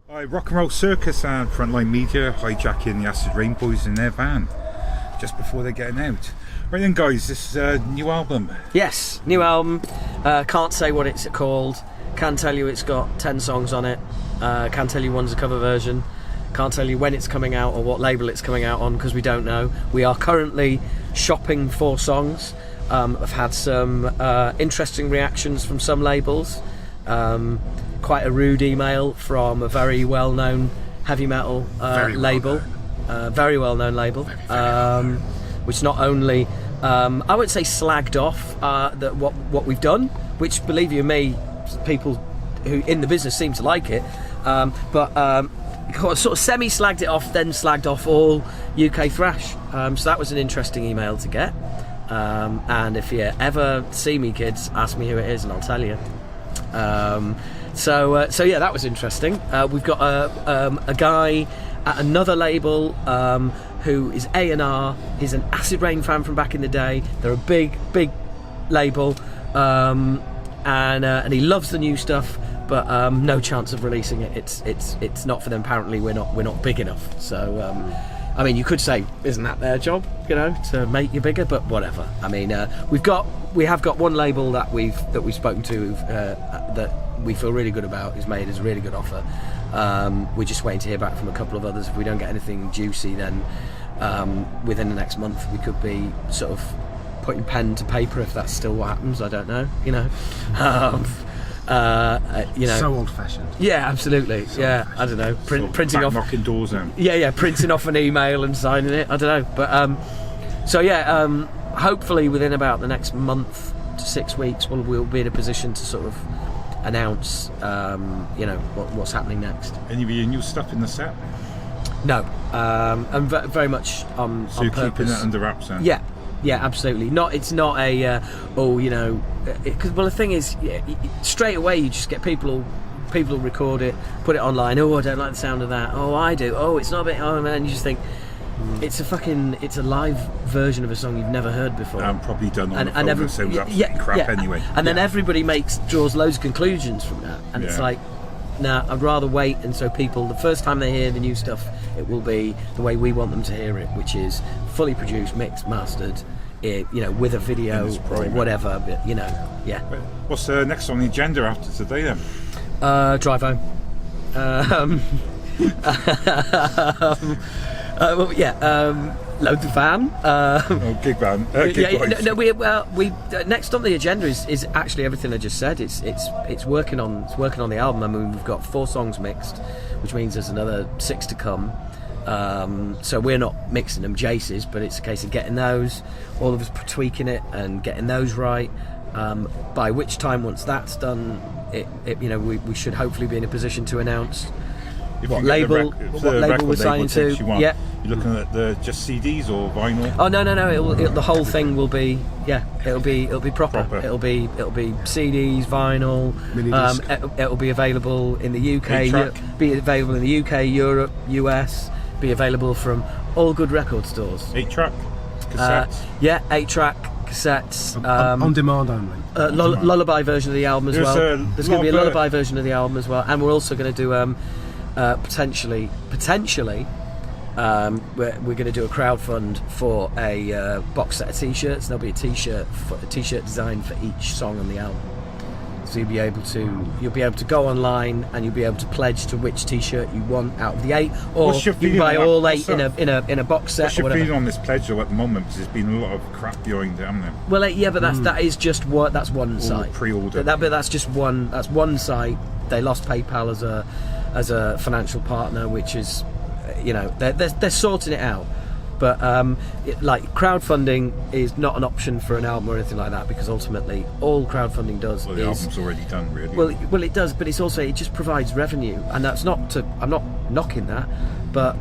Hi, Rock and Roll Circus and Frontline Media hijacking the Acid Rain Boys in their van just before they're getting out. Right then, guys, this is a new album. Yes, new album. Can't say what it's called. Can tell you it's got 10 songs on it. Can tell you one's a cover version. Can't tell you when it's coming out or what label it's coming out on because we don't know. We are currently shopping for songs. I've had some interesting reactions from some labels. Quite a rude email from a very well-known heavy metal label. Very well-known label. Which not only, I wouldn't say slagged off that what we've done, which, believe you me, people who in the business seem to like it, but sort of semi-slagged it off, then slagged off all UK thrash. So that was an interesting email to get. And if you ever see me, kids, ask me who it is and I'll tell you. So yeah, that was interesting. We've got a guy at another label who is A&R. He's an Acid Rain fan from back in the day. They're a big label, and he loves the new stuff, but no chance of releasing it. It's not for them. Apparently, we're not big enough. So. I mean, you could say, isn't that their job, to make you bigger? But whatever. I mean, we have got one label that we've spoken to that we feel really good about. Who's made us a really good offer. We're just waiting to hear back from a couple of others. If we don't get anything juicy, then within the next month we could be sort of putting pen to paper. If that's still what happens, I don't know. So old-fashioned. Yeah, absolutely. I don't know. Printing off, knocking doors down. Yeah, printing off an email and signing it. I don't know, but hopefully within about the next month to 6 weeks, we'll be in a position to sort of announce, what's happening next. Any of your new stuff in the set? No, and very much on so you're purpose. keeping it under wraps then? Yeah, absolutely. It's not a because the thing is, straight away you just get people record it, put it online. Oh, I don't like the sound of that. Oh, I do. Oh, it's not a bit. Oh man, you just think it's a live version of a song you've never heard before. And probably done on the phone that sounds absolutely crap anyway. And then everybody draws loads of conclusions from that, and it's like, nah, I'd rather wait. And so people, the first time they hear the new stuff, it will be the way we want them to hear it, which is fully produced, mixed, mastered, with a video or whatever. But, What's next on the agenda after today then? Drive home. Load the van. Gig van. We next on the agenda is actually everything I just said. It's working on the album. I mean, we've got 4 songs mixed, which means there's another 6 to come. So we're not mixing them Jace's, but it's a case of getting those, all of us tweaking it and getting those right. By which time, once that's done, we should hopefully be in a position to announce what label we're signing to. Yeah, you're looking at just CDs or vinyl. Oh no! The whole thing will be it'll be proper. It'll be CDs, vinyl. It'll be available in the UK. Be available in the UK, Europe, US. Be available from all good record stores. 8-track cassettes. 8-track cassettes. On demand only. Lullaby version of the album as well. There's going to be a lullaby version of the album as well, and we're also going to do potentially we're going to do a crowdfund for a box set of t-shirts. There'll be a t-shirt design for each song on the album. So you'll be able to go online and you'll be able to pledge to which t-shirt you want out of the 8, or you can buy all 8 in a box set. What's your or whatever. feeling on this pledge though at the moment? Because there's been a lot of crap behind it, hasn't there? Well, but that is just that's one site. Pre-order. But that's just one. That's one site. They lost PayPal as a financial partner, which is, they're sorting it out. But crowdfunding is not an option for an album or anything like that, because ultimately all crowdfunding does the album's already done, really. Well, it does, but it just provides revenue, and that's not I'm not knocking that, but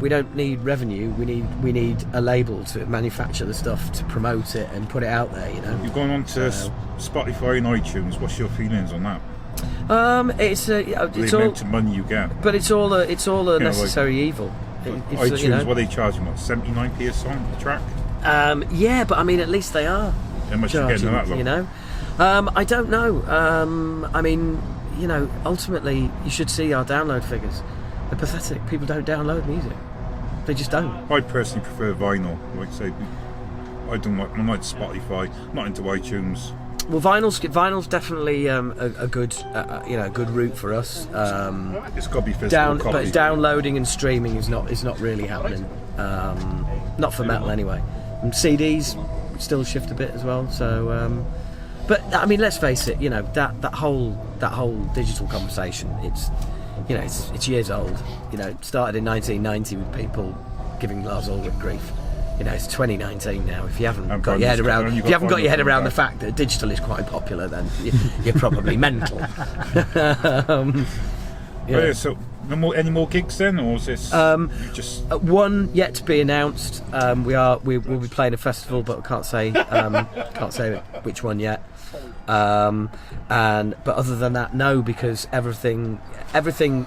we don't need revenue. We need a label to manufacture the stuff, to promote it and put it out there. You've gone on to Spotify and iTunes. What's your feelings on that? It's the amount of money you get, but it's all a necessary evil. iTunes, what are they charging? What, 79p a song, a track? But I mean, at least they are. How much are you getting on that lot? I don't know. I mean, you know, ultimately, you should see our download figures. They're pathetic. People don't download music. They just don't. I personally prefer vinyl. Like I say, I'm not Spotify, not into iTunes. Well, vinyl's definitely a good good route for us. It's got to be physical copy. But downloading and streaming is not really happening. Not for metal anyway. And CDs still shift a bit as well. So, but I mean, let's face it. You know, that whole digital conversation. It's years old. You know, it started in 1990 with people giving Lars Ulrich grief. You know, it's 2019 now. If you haven't got your head around the fact that digital is quite popular, then you're probably mental. Yeah. So, any more gigs then, or is this just one yet to be announced? We'll be playing a festival, but I can't say which one yet. But other than that, no, because everything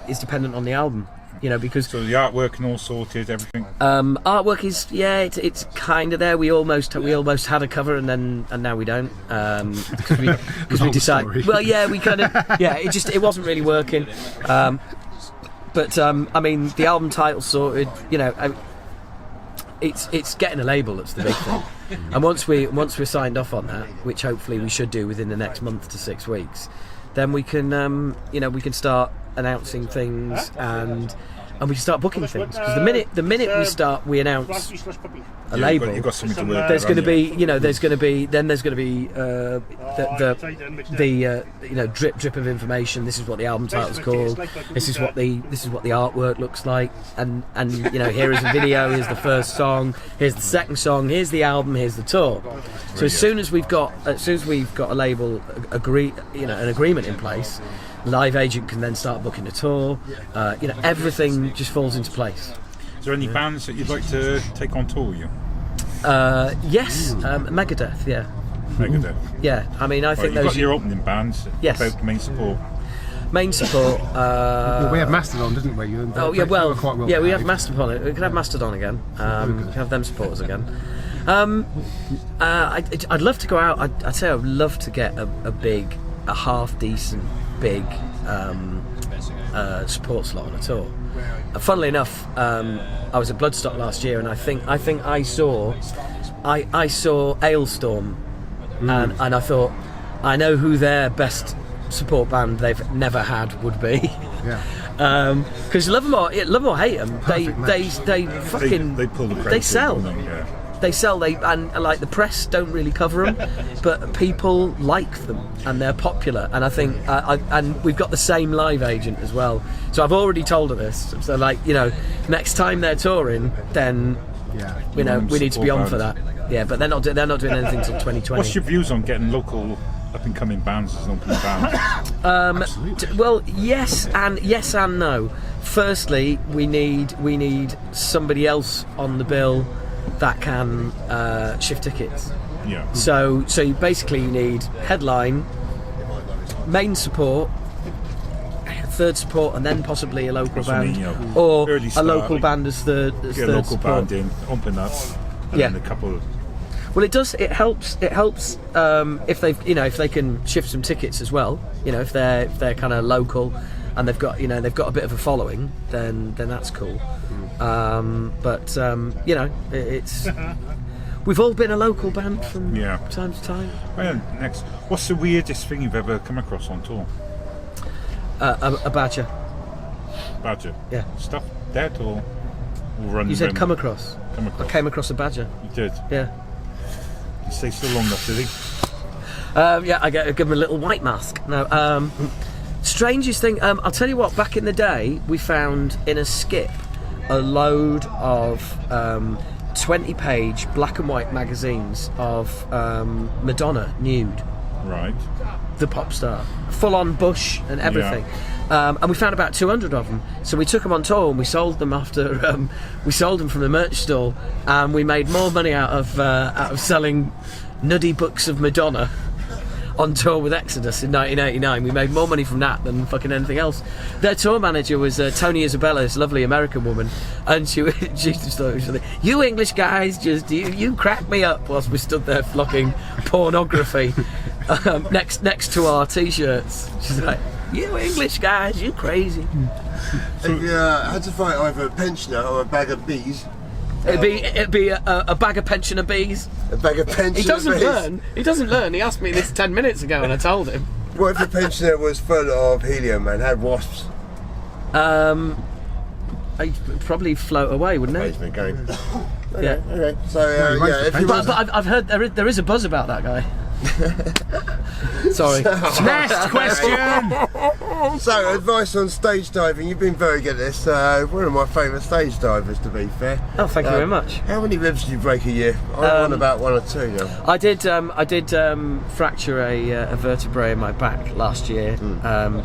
is dependent on the album. You know, because so the artwork and all sorted, everything. Artwork is it's kind of there. We almost had a cover and now we don't because we decided. Well, yeah, we kind of it wasn't really working. But I mean, the album title sorted. You know, it's getting a label that's the big thing. And once we're signed off on that, which hopefully we should do within the next month to 6 weeks, then we can we can start announcing things and we can start booking things, because the minute we announce a label, you've got something to work. there's going to be drip of information. This is what the album title's called. This is what the artwork looks like, and you know, here is a video. Here's the first song. Here's the second song. Here's the album. Here's the tour. So as soon as we've got a label an agreement in place, live agent can then start booking a tour. Everything just falls into place. Is there any bands that you'd like to take on tour with you? Yes, Megadeth. Yeah. Megadeth. Yeah, I mean, I think you've got your opening bands. Yes. About main support. Main support. Well, we had Mastodon, didn't we? We have Mastodon. We could have Mastodon again. We could have them supporters again. I'd love to go out. I'd say I'd love to get a half decent big support slot on a tour. Funnily enough, I was at Bloodstock last year, and I think I saw Ailstorm, and I thought, I know who their best support band they've never had would be. Yeah. Because love them or hate them, they pull the crowd. they sell. Yeah. They sell. And like the press don't really cover them, but people like them and they're popular. And I think, and we've got the same live agent as well. So I've already told her this. So like, you know, next time they're touring, then we need to be on for that. Yeah, but they're not doing anything till 2020. What's your views on getting local up and coming bands as an opening band? Well, yes and no. Firstly, we need somebody else on the bill that can shift tickets. Yeah. So you basically need headline, main support, third support, and then possibly a local band, or a local band as the get a local band in, open up, and then a couple. Well, it does. It helps. It helps if they can shift some tickets as well. You know, if they're kind of local and they've got a bit of a following, then that's cool. It's we've all been a local band from time to time. Well, next, what's the weirdest thing you've ever come across on tour? A badger. Badger? Yeah. Stuff dead or running? You said come across. I came across a badger. You did? Yeah. You stay so long enough, did he? I give him a little white mask. No. Strangest thing, I'll tell you what, back in the day we found in a skip a load of 20-page black and white magazines of Madonna nude. Right. The pop star. Full on bush and everything. Yeah. And we found about 200 of them. So we took them on tour and we sold them we sold them from the merch stall, and we made more money out of selling nuddy books of Madonna on tour with Exodus in 1989. We made more money from that than fucking anything else. Their tour manager was Tony Isabella, this lovely American woman, and she just thought, you English guys, you crack me up, whilst we stood there flocking pornography next to our t-shirts. She's like, You English guys, you crazy. If you had to fight either a pensioner or a bag of bees, It'd be a bag of pensioner bees. a bag of pensioner He doesn't bees. learn. He doesn't learn. He asked me this 10 minutes ago, and I told him. What if the pensioner was full of helium and had wasps? I'd probably float away, wouldn't He's he? been going. Okay, Yeah. okay. So if you But, was, I've heard there is a buzz about that guy. Sorry. Next question. so advice on stage diving. You've been very good at this. One of my favourite stage divers, to be fair. Oh, thank you very much. How many ribs do you break a year? I'm on about 1 or 2 now. I did fracture a vertebrae in my back last year,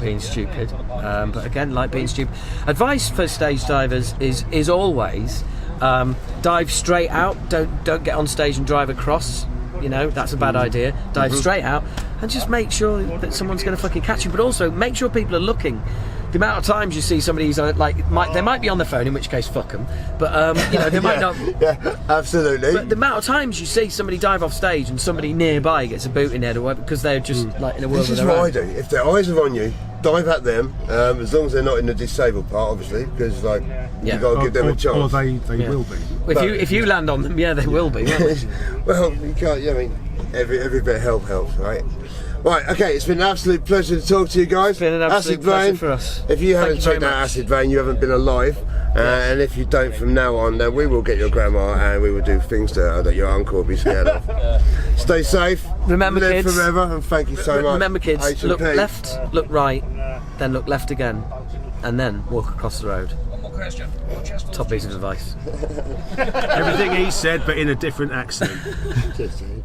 being stupid. But again, like being stupid. Advice for stage divers is always dive straight out. Don't get on stage and drive across. You know, that's a bad idea. Dive straight out and just make sure that someone's going to fucking catch you. But also make sure people are looking. The amount of times you see somebody who's they might be on the phone, in which case fuck them. But you know, they might not. Yeah, absolutely. But the amount of times you see somebody dive off stage and somebody nearby gets a boot in their head or whatever, because they're just like in a world This is of their what own. I do. If their eyes are on you, dive at them. As long as they're not in the disabled part, obviously, because Yeah. you got to give them a Or chance. they will be. If you land on them, yeah, they will be. Won't they? Well, you can't. I mean, every bit of help helps, right? Right. Okay. It's been an absolute pleasure to talk to you guys. It's been an absolute Acid pleasure Rain. for us. If you Thank haven't you very checked out much. Acid Rain, you haven't been alive. And if you don't from now on, then we will get your grandma and we will do things to her that your uncle will be scared of. Stay safe. Remember, live kids. forever, and thank you so much. Remember, kids, H&P. look left, look right, then look left again, and then walk across the road. Top piece of advice. Everything he said, but in a different accent. Cheers, Steve.